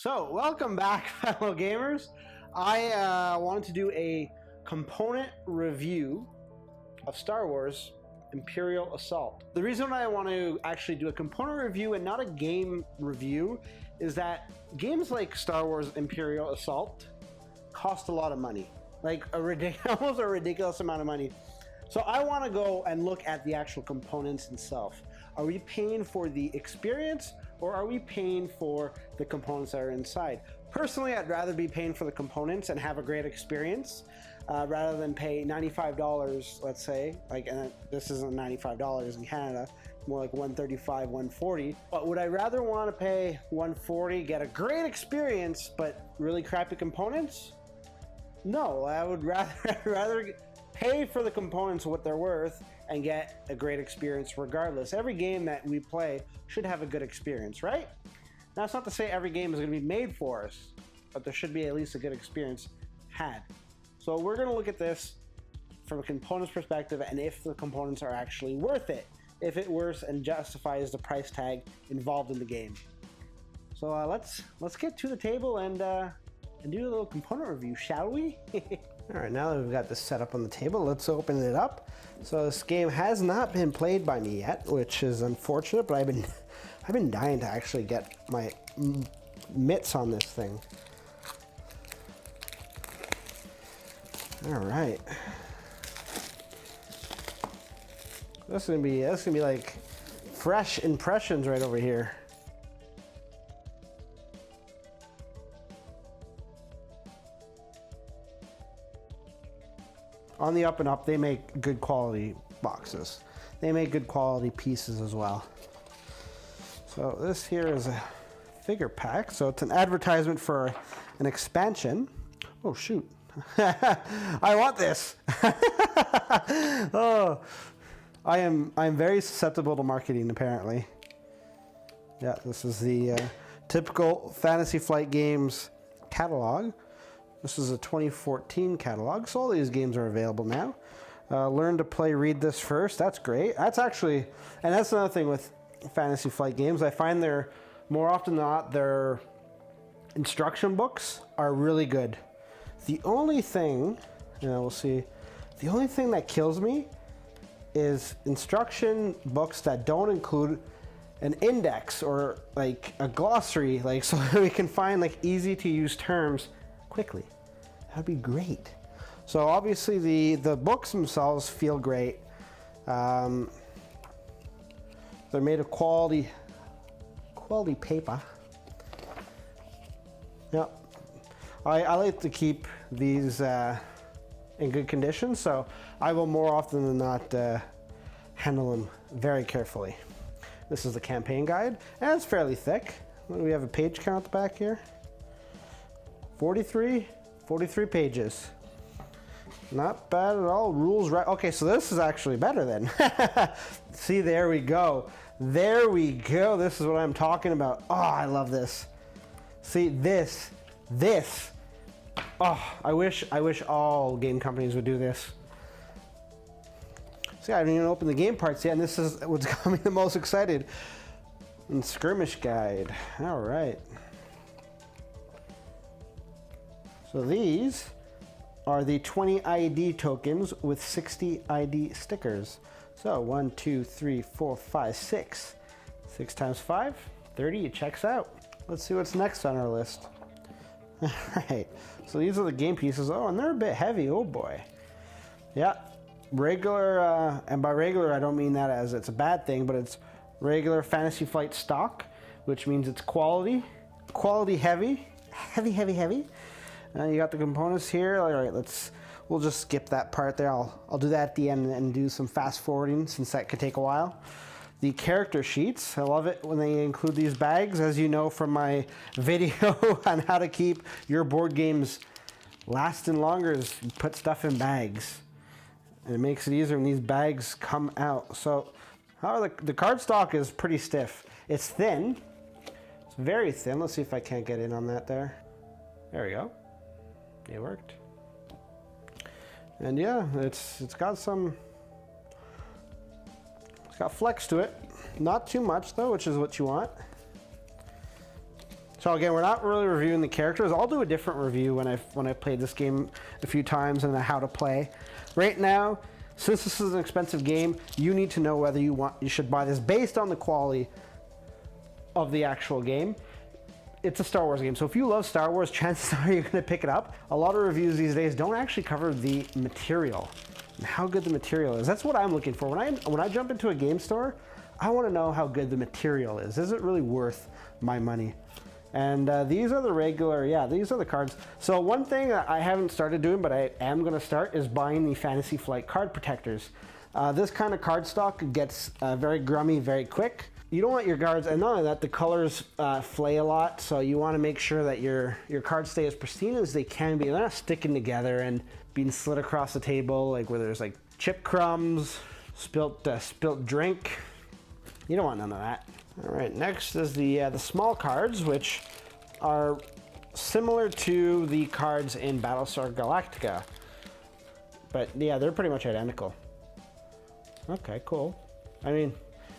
So, welcome back, fellow gamers. I wanted to do a component review of Star Wars Imperial Assault. The reason I want to actually do a component review and not a game review is that games like Star Wars Imperial Assault cost a lot of money, like almost a ridiculous amount of money. So I want to go and look at the actual components themselves. Are we paying for the experience, or are we paying for the components that are inside? Personally, I'd rather be paying for the components and have a great experience rather than pay $95, let's say, and this isn't $95 in Canada, more like $135, $140. But would I rather want to pay $140, get a great experience, but really crappy components? No, I would rather pay for the components what they're worth and get a great experience regardless. Every game that we play should have a good experience, right? Now, it's not to say every game is going to be made for us, but there should be at least a good experience had. So we're going to look at this from a components perspective and if the components are actually worth it, if it works and justifies the price tag involved in the game. So let's get to the table and do a little component review, shall we? All right, now that we've got this set up on the table, let's open it up. So this game has not been played by me yet, which is unfortunate, but I've been dying to actually get my mitts on this thing. All right. This is gonna be like fresh impressions right over here. On the up and up, they make good quality boxes. They make good quality pieces as well. So this here is a figure pack. So it's an advertisement for an expansion. Oh shoot, I want this. Oh, I'm very susceptible to marketing apparently. Yeah, this is the typical Fantasy Flight Games catalog. This is a 2014 catalog, so all these games are available now. Learn to play, read this first. That's great. That's actually, and that's another thing with Fantasy Flight Games. I find they're, more often than not, their instruction books are really good. The only thing, we'll see, the only thing that kills me is instruction books that don't include an index or like a glossary, like so we can find like easy to use terms quickly. That'd be great. So obviously the books themselves feel great. They're made of quality paper. Yep. I like to keep these in good condition, so I will more often than not handle them very carefully. This is the campaign guide, and it's fairly thick. We have a page count at the back here. 43 pages. Not bad at all. Rules right. Okay, so this is actually better then. See, there we go. There we go. This is what I'm talking about. Oh, I love this. See, this. Oh, I wish all game companies would do this. See, I haven't even opened the game parts yet, and this is what's got me the most excited. And skirmish guide. All right. So these are the 20 ID tokens with 60 ID stickers. So 1, 2, 3, 4, 5, 6. 6 times 5, 30, it checks out. Let's see what's next on our list. All right, so these are the game pieces. Oh, and they're a bit heavy, oh boy. Yeah, regular, and by regular I don't mean that as it's a bad thing, but it's regular Fantasy Flight stock, which means it's quality heavy. You got the components here. All right, we'll just skip that part there. I'll do that at the end and do some fast forwarding since that could take a while. The character sheets. I love it when they include these bags, as you know from my video on how to keep your board games lasting longer, is you put stuff in bags. And it makes it easier when these bags come out. So, however, the cardstock is pretty stiff. It's thin. It's very thin. Let's see if I can't get in on that there. There we go. It worked. And yeah, it's got flex to it. Not too much though, which is what you want. So again, we're not really reviewing the characters. I'll do a different review when I've played this game a few times and how to play. Right now, since this is an expensive game, you need to know whether you should buy this based on the quality of the actual game. It's a Star Wars game, so if you love Star Wars, chances are you're going to pick it up. A lot of reviews these days don't actually cover the material and how good the material is. That's what I'm looking for. When I jump into a game store, I want to know how good the material is. Is it really worth my money? And these are the regular, these are the cards. So one thing that I haven't started doing, but I am going to start, is buying the Fantasy Flight card protectors. This kind of card stock gets very grummy very quick. You don't want your cards, and not only that, the colors flay a lot, so you want to make sure that your cards stay as pristine as they can be. They're not sticking together and being slid across the table, like where there's like chip crumbs, spilt drink. You don't want none of that. All right, next is the small cards, which are similar to the cards in Battlestar Galactica. But yeah, they're pretty much identical. Okay, cool. I mean,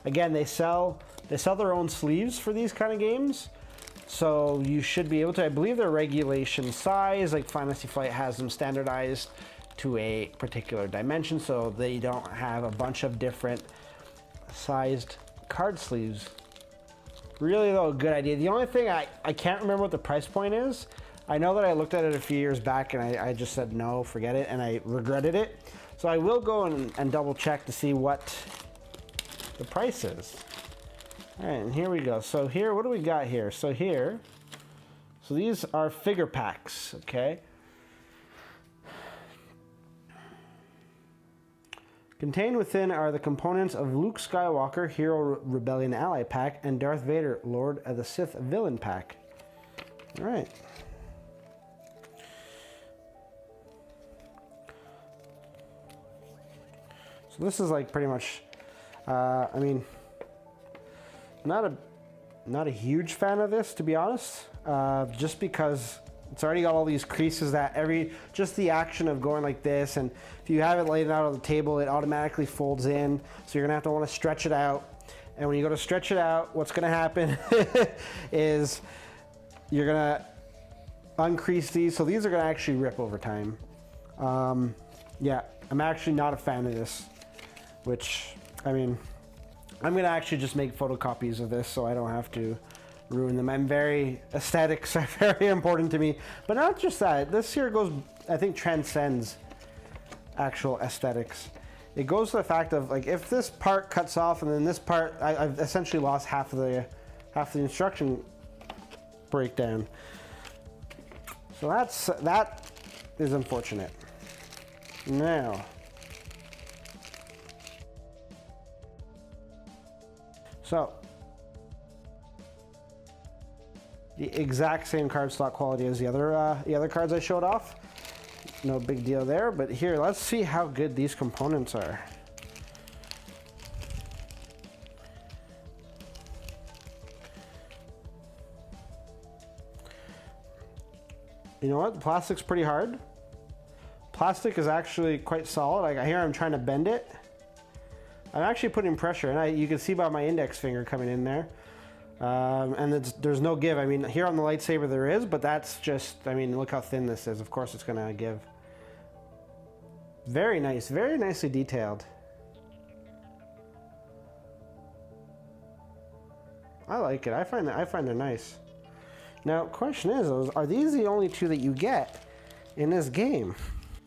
again, they sell their own sleeves for these kind of games. So you should be able to, I believe they're regulation size, like Fantasy Flight has them standardized to a particular dimension, so they don't have a bunch of different sized card sleeves. Really though, a good idea. The only thing, I can't remember what the price point is. I know that I looked at it a few years back and I just said no, forget it, and I regretted it. So I will go and double check to see what the price is. All right, and here we go. So here, what do we got here? So these are figure packs, okay? Contained within are the components of Luke Skywalker Hero Rebellion Ally Pack and Darth Vader Lord of the Sith Villain Pack. All right. So this is like pretty much, I mean, not a huge fan of this, to be honest, just because it's already got all these creases that just the action of going like this, and if you have it laid out on the table, it automatically folds in, so you're gonna have to want to stretch it out. And when you go to stretch it out, what's gonna happen is you're gonna uncrease these, so these are gonna actually rip over time. Yeah, I'm actually not a fan of this, which, I mean, I'm gonna actually just make photocopies of this so I don't have to ruin them. Aesthetics are very important to me, but not just that. This here goes, I think, transcends actual aesthetics. It goes to the fact of, like, if this part cuts off and then this part, I've essentially lost half the instruction breakdown. So that is unfortunate. Now, so the exact same cardstock quality as the other cards I showed off. No big deal there, but here, let's see how good these components are. You know what? The plastic's pretty hard. Plastic is actually quite solid. Like here, I'm trying to bend it. I'm actually putting pressure, and you can see by my index finger coming in there. And there's no give. I mean, here on the lightsaber there is, but that's just, I mean, look how thin this is. Of course it's gonna give. Very nice, very nicely detailed. I like it. I find they're nice. Now, question is, are these the only two that you get in this game?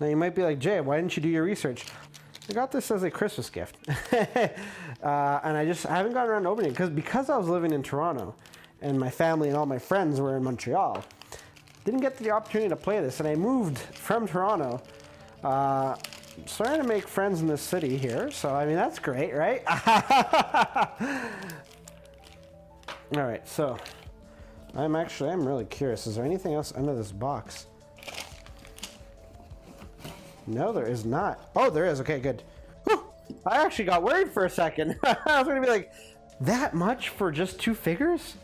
Now you might be like, Jay, why didn't you do your research? I got this as a Christmas gift. And I haven't gotten around to opening it because I was living in Toronto and my family and all my friends were in Montreal. Didn't get the opportunity to play this, and I moved from Toronto. Starting to make friends in this city here, so I mean, that's great, right? All right, so I'm really curious. Is there anything else under this box? No, there is not. Oh, there is. Okay, good. Whew. I actually got worried for a second. I was going to be like, that much for just 2 figures?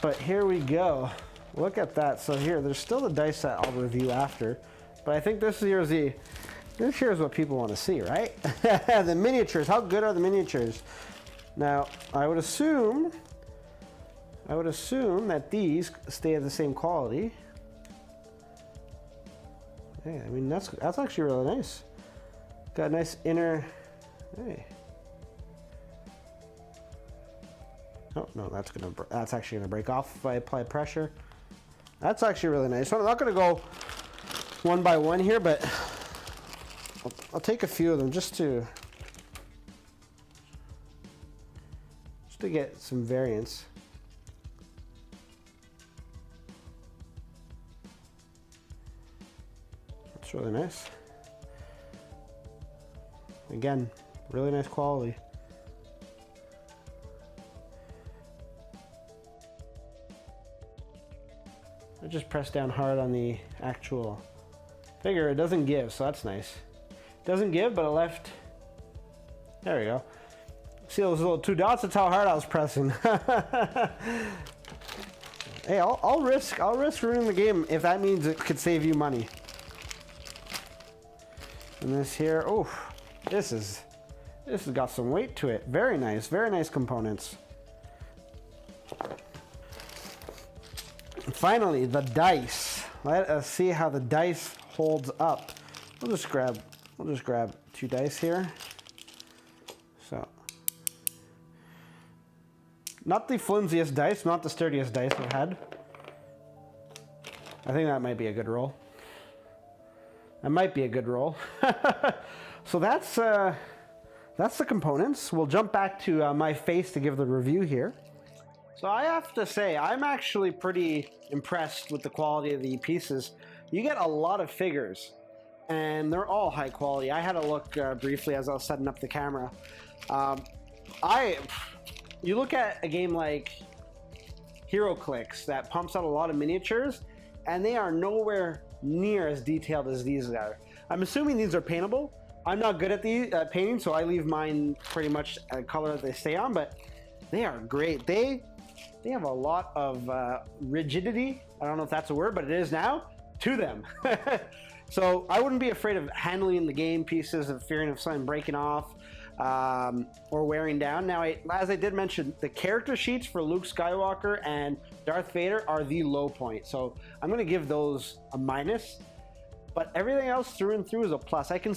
But here we go. Look at that. So here, there's still the dice set I'll review after. But I think this here is what people want to see, right? The miniatures. How good are the miniatures? Now, I would assume I would assume that these stay at the same quality. Hey, I mean, that's actually really nice. Got a nice inner, hey. Oh, no, that's actually gonna break off if I apply pressure. That's actually really nice. So I'm not gonna go one by one here, but I'll take a few of them just to get some variance. That's really nice. Again, really nice quality. I just press down hard on the actual figure. It doesn't give, so that's nice. It doesn't give, but it left. There we go. See those little 2 dots? That's how hard I was pressing. Hey, I'll risk ruining the game if that means it could save you money. And this here, oh, this has got some weight to it. Very nice components. And finally, the dice. Let us see how the dice holds up. We'll just grab 2 dice here. So, not the flimsiest dice, not the sturdiest dice I've had. I think that might be a good roll. That might be a good roll. So that's the components. We'll jump back to my face to give the review here. So I have to say, I'm actually pretty impressed with the quality of the pieces. You get a lot of figures, and they're all high quality. I had a look briefly as I was setting up the camera. You look at a game like HeroClix that pumps out a lot of miniatures, and they are nowhere near as detailed as these are. I'm assuming these are paintable. I'm not good at the painting, so I leave mine pretty much a color that they stay on, but they are great. They have a lot of rigidity. I don't know if that's a word, but it is now, to them. So I wouldn't be afraid of handling the game pieces, of fearing of something breaking off or wearing down. Now, as I did mention, the character sheets for Luke Skywalker and Darth Vader are the low point. So I'm going to give those a minus. But everything else through and through is a plus. I can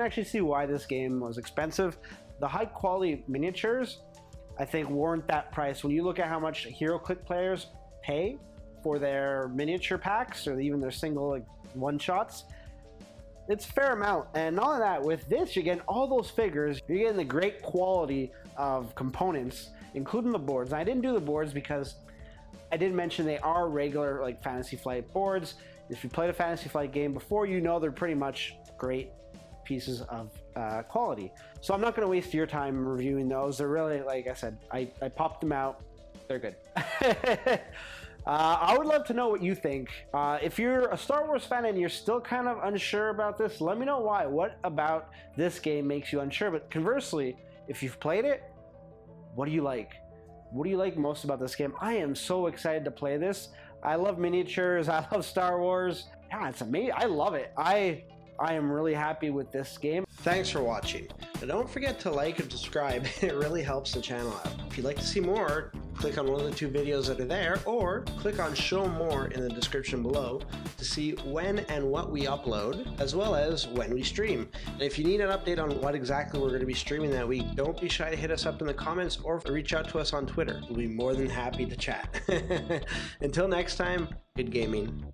actually see why this game was expensive. The high quality miniatures, I think, warrant that price. When you look at how much HeroClix players pay for their miniature packs or even their single one-shots, it's a fair amount. And not only that, with this, you're getting all those figures. You're getting the great quality of components, including the boards. And I didn't do the boards because I did mention they are regular Fantasy Flight boards. If you played a Fantasy Flight game before, you know they're pretty much great pieces of quality. So I'm not going to waste your time reviewing those. They're really, like I said, I popped them out. They're good. I would love to know what you think. If you're a Star Wars fan and you're still kind of unsure about this, let me know why. What about this game makes you unsure? But conversely, if you've played it, what do you like? What do you like most about this game? I am so excited to play this. I love miniatures. I love Star Wars. Yeah, it's amazing. I love it. I am really happy with this game. Thanks for watching. And don't forget to like and subscribe. It really helps the channel out. If you'd like to see more, click on one of the 2 videos that are there, or click on show more in the description below to see when and what we upload, as well as when we stream. And if you need an update on what exactly we're going to be streaming that week, don't be shy to hit us up in the comments or reach out to us on Twitter. We'll be more than happy to chat. Until next time, good gaming.